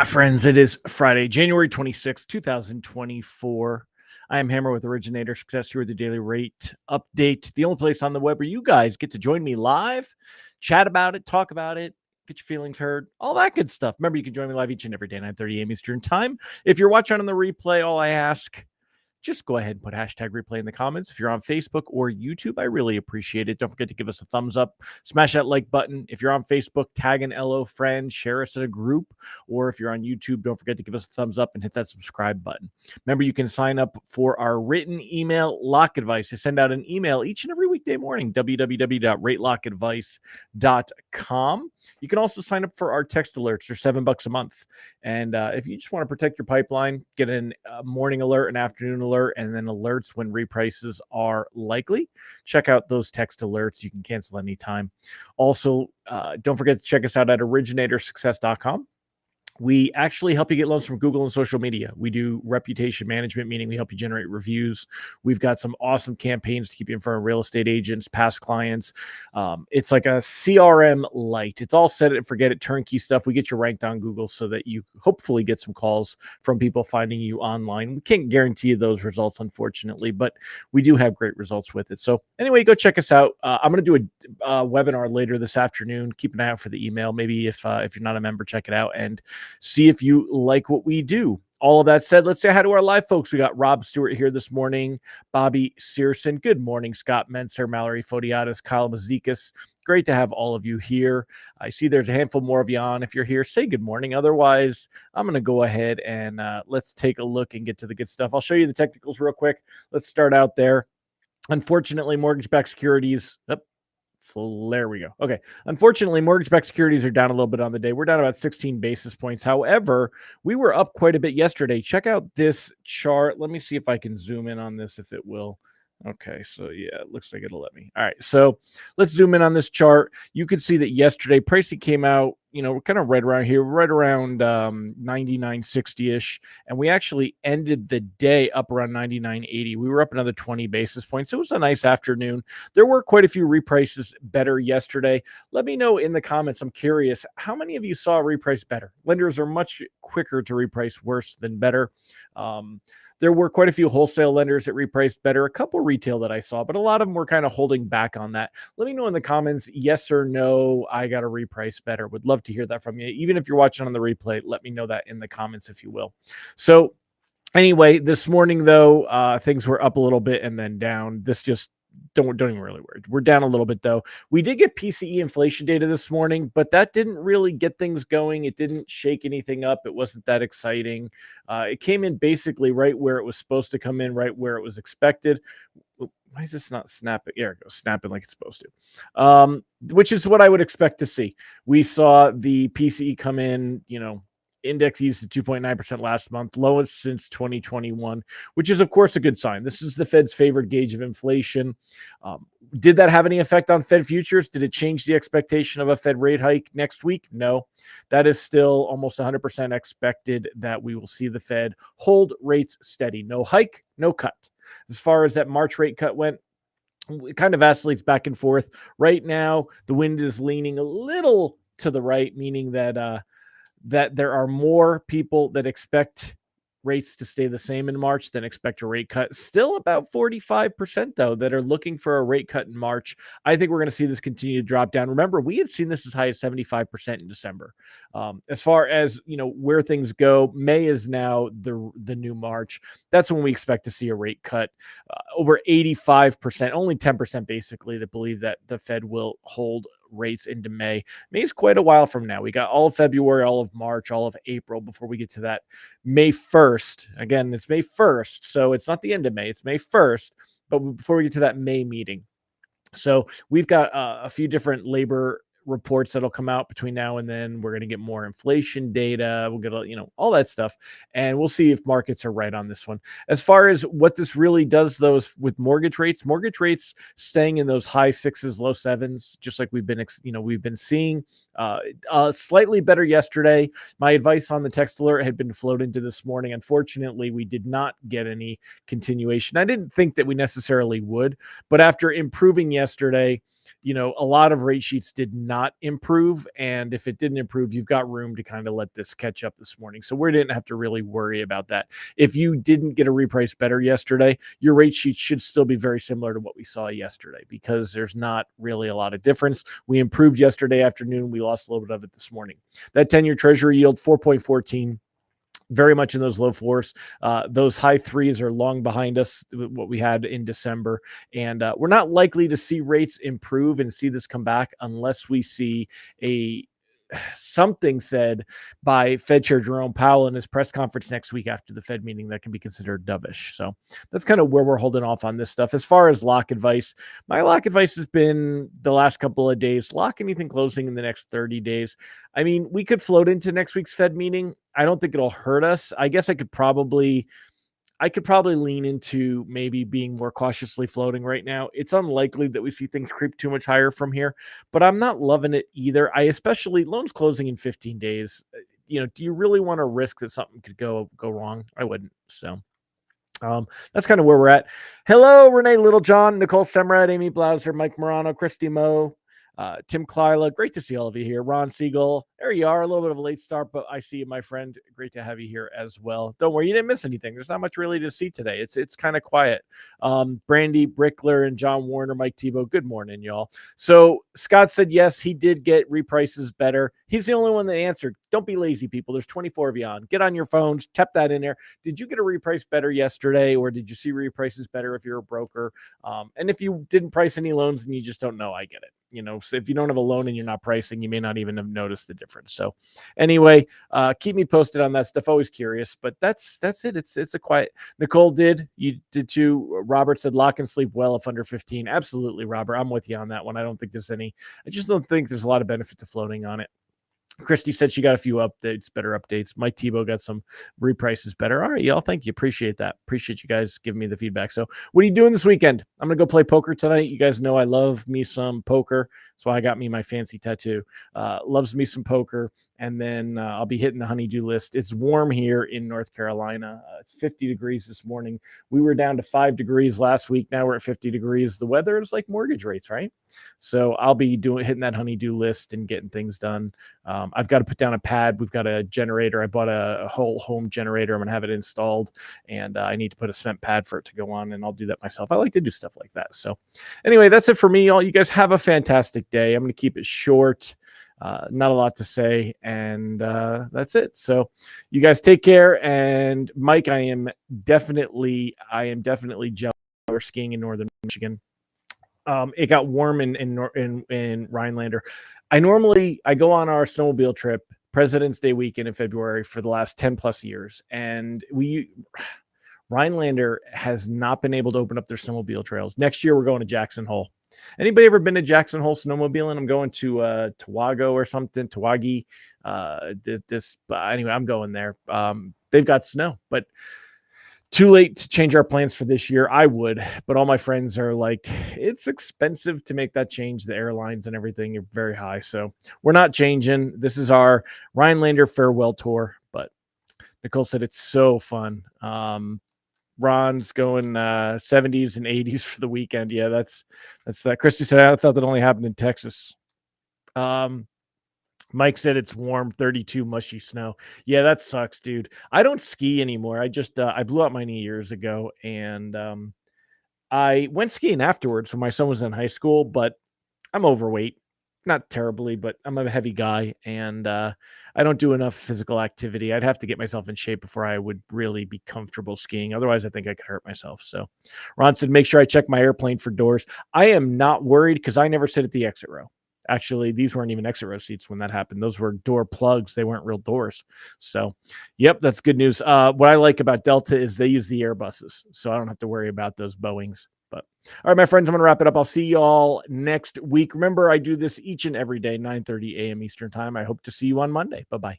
Friends, it is Friday, January 26th, 2024. I am Hammer with Originator Success here with the Daily Rate Update, the only place on the web where you guys get to join me live, chat about it, talk about it, get your feelings heard, all that good stuff. Remember, you can join me live each and every day, 9:30 a.m. Eastern Time. If you're watching on the replay, all I ask, just go ahead and put hashtag replay in the comments. If you're on Facebook or YouTube, I really appreciate it. Don't forget to give us a thumbs up, smash that like button. If you're on Facebook, tag an LO friend, share us in a group, or if you're on YouTube, don't forget to give us a thumbs up and hit that subscribe button. Remember, you can sign up for our written email lock advice. I send out an email each and every weekday morning, www.ratelockadvice.com. You can also sign up for our text alerts. They're $7 a month. And if you just want to protect your pipeline, get a morning alert, an afternoon alert, and then alerts when reprices are likely. Check out those text alerts. You can cancel anytime. Also, don't forget to check us out at originatorssuccess.com. We actually help you get loans from Google and social media. We do reputation management, meaning we help you generate reviews. We've got some awesome campaigns to keep you in front of real estate agents, past clients. It's like a CRM light. It's all set it and forget it, turnkey stuff. We get you ranked on Google so that you hopefully get some calls from people finding you online. We can't guarantee you those results, unfortunately, but we do have great results with it. So anyway, go check us out. I'm going to do a webinar later this afternoon. Keep an eye out for the email. Maybe if you're not a member, check it out and see if you like what we do. All of that said, let's say hi to our live folks. We got Rob Stewart here this morning, Bobby Searson. Good morning, Scott Menser, Mallory Fodiatis, Kyle Mazikas. Great to have all of you here. I see there's a handful more of you on. If you're here, say good morning. Otherwise, I'm going to go ahead and let's take a look and get to the good stuff. I'll show you the technicals real quick. Let's start out there. Unfortunately, mortgage-backed securities. So there we go. Okay. Unfortunately, mortgage-backed securities are down a little bit on the day. We're down about 16 basis points. However, we were up quite a bit yesterday. Check out this chart. Let me see if I can zoom in on this, if it will. Okay, so yeah, it looks like it'll let me. All right, so let's zoom in on this chart. You can see that yesterday pricing came out, we're kind of right around here, right around 99.60-ish, and we actually ended the day up around 99.80. We were up another 20 basis points. It was a nice afternoon. There were quite a few reprices better yesterday. Let me know in the comments. I'm curious, how many of you saw reprice better? Lenders are much quicker to reprice worse than better. There were quite a few wholesale lenders that repriced better, a couple retail that I saw, but a lot of them were kind of holding back on that. Let me know in the comments, yes or no, I got to reprice better. Would love to hear that from you. Even if you're watching on the replay, let me know that in the comments, if you will. So anyway, this morning, though, things were up a little bit and then down. This just don't even really worry. We're down a little bit, though. We did get PCE inflation data this morning, but that didn't really get things going. It didn't shake anything up. It wasn't that exciting. It came in basically right where it was supposed to come in, right where it was expected. Why is this not snapping? There it goes, snapping like it's supposed to, which is what I would expect to see. We saw the PCE come in, index eased to 2.9% last month, lowest since 2021, which is, of course, a good sign. This is the Fed's favorite gauge of inflation. Did that have any effect on Fed futures? Did it change the expectation of a Fed rate hike next week? No. That is still almost 100% expected that we will see the Fed hold rates steady. No hike, no cut. As far as that March rate cut went, it kind of vacillates back and forth. Right now, the wind is leaning a little to the right, meaning that there are more people that expect rates to stay the same in March than expect a rate cut. Still about 45%, though, that are looking for a rate cut in March. I think we're going to see this continue to drop down. Remember, we had seen this as high as 75% in December. As far as, where things go, May is now the new March. That's when we expect to see a rate cut. Over 85%, only 10% basically that believe that the Fed will hold rates into May. May is quite a while from now. We got all of February, all of March, all of April before we get to that May 1st. Again, it's May 1st, so it's not the end of May. It's May 1st, but before we get to that May meeting. So we've got a few different labor reports that'll come out between now and then. We're going to get more inflation data. We'll get, all that stuff. And we'll see if markets are right on this one. As far as what this really does, though, is with mortgage rates staying in those high sixes, low sevens, just like we've been seeing. Slightly better yesterday. My advice on the text alert had been flowed into this morning. Unfortunately, we did not get any continuation. I didn't think that we necessarily would, but after improving yesterday, a lot of rate sheets did not not improve. And if it didn't improve, you've got room to kind of let this catch up this morning. So we didn't have to really worry about that. If you didn't get a reprice better yesterday, your rate sheet should still be very similar to what we saw yesterday, because there's not really a lot of difference. We improved yesterday afternoon. We lost a little bit of it this morning. That 10-year treasury yield, 4.14. Very much in those low fours. Those high threes are long behind us, what we had in December. And we're not likely to see rates improve and see this come back unless we see something said by Fed Chair Jerome Powell in his press conference next week after the Fed meeting that can be considered dovish. So that's kind of where we're holding off on this stuff. As far as lock advice, my lock advice has been the last couple of days, lock anything closing in the next 30 days. I mean, we could float into next week's Fed meeting. I don't think it'll hurt us. I guess I could probably lean into maybe being more cautiously floating right now. It's unlikely that we see things creep too much higher from here, but I'm not loving it either. I especially loans closing in 15 days. Do you really want to risk that something could go wrong? I wouldn't. So that's kind of where we're at. Hello, Renee Littlejohn, Nicole Semrad, Amy Blauser, Mike Morano, Christy Moe, Tim Klyla. Great to see all of you here. Ron Siegel, there you are. A little bit of a late start, but I see you, my friend. Great to have you here as well. Don't worry, you didn't miss anything. There's not much really to see today. It's kind of quiet. Brandy Brickler and John Warner, Mike Tebow. Good morning, y'all. So Scott said yes, he did get reprices better. He's the only one that answered. Don't be lazy, people. There's 24 of you on. Get on your phones. Tap that in there. Did you get a reprice better yesterday, or did you see reprices better if you're a broker? And if you didn't price any loans and you just don't know, I get it. So if you don't have a loan and you're not pricing, you may not even have noticed the difference. So anyway, keep me posted on that stuff. Always curious, but that's it. It's a quiet. Nicole you did too. Robert said lock and sleep well if under 15. Absolutely, Robert. I'm with you on that one. I just don't think there's a lot of benefit to floating on it. Christy said she got a few better updates. Mike Tebow got some reprices better. All right, y'all. Thank you. Appreciate that. Appreciate you guys giving me the feedback. So what are you doing this weekend? I'm going to go play poker tonight. You guys know I love me some poker. That's why I got me my fancy tattoo. Loves me some poker. And then I'll be hitting the honeydew list. It's warm here in North Carolina. It's 50 degrees this morning. We were down to 5 degrees last week. Now we're at 50 degrees. The weather is like mortgage rates, right? So I'll be hitting that honeydew list and getting things done. I've got to put down a pad. We've got a generator. I bought a whole home generator. I'm going to have it installed, and I need to put a cement pad for it to go on, and I'll do that myself. I like to do stuff like that. So anyway, that's it for me. All you guys have a fantastic day. I'm going to keep it short. Not a lot to say, and that's it. So you guys take care. And Mike, I am definitely jealous. We're skiing in northern Michigan. It got warm in Rhinelander. I go on our snowmobile trip President's Day weekend in February for the last 10 plus years. And Rhinelander has not been able to open up their snowmobile trails. Next year, we're going to Jackson Hole. Anybody ever been to Jackson Hole snowmobiling? I'm going to Tawago or something, Tawagi. Anyway, I'm going there. They've got snow, but too late to change our plans for this year. I would, but all my friends are like, it's expensive to make that change. The airlines and everything are very high. So we're not changing. This is our Rhinelander farewell tour, but Nicole said it's so fun. Ron's going 70s and 80s for the weekend. Yeah, that's that. Christy said, I thought that only happened in Texas. Mike said it's warm, 32 mushy snow. Yeah, that sucks, dude. I don't ski anymore. I just I blew out my knee years ago, and I went skiing afterwards when my son was in high school, but I'm overweight. Not terribly, but I'm a heavy guy, and I don't do enough physical activity. I'd have to get myself in shape before I would really be comfortable skiing. Otherwise, I think I could hurt myself. So Ron said, make sure I check my airplane for doors. I am not worried because I never sit at the exit row. Actually, these weren't even exit row seats when that happened. Those were door plugs. They weren't real doors. So, yep, that's good news. What I like about Delta is they use the Airbuses, so I don't have to worry about those Boeings. But all right, my friends, I'm going to wrap it up. I'll see you all next week. Remember, I do this each and every day, 9:30 a.m. Eastern time. I hope to see you on Monday. Bye-bye.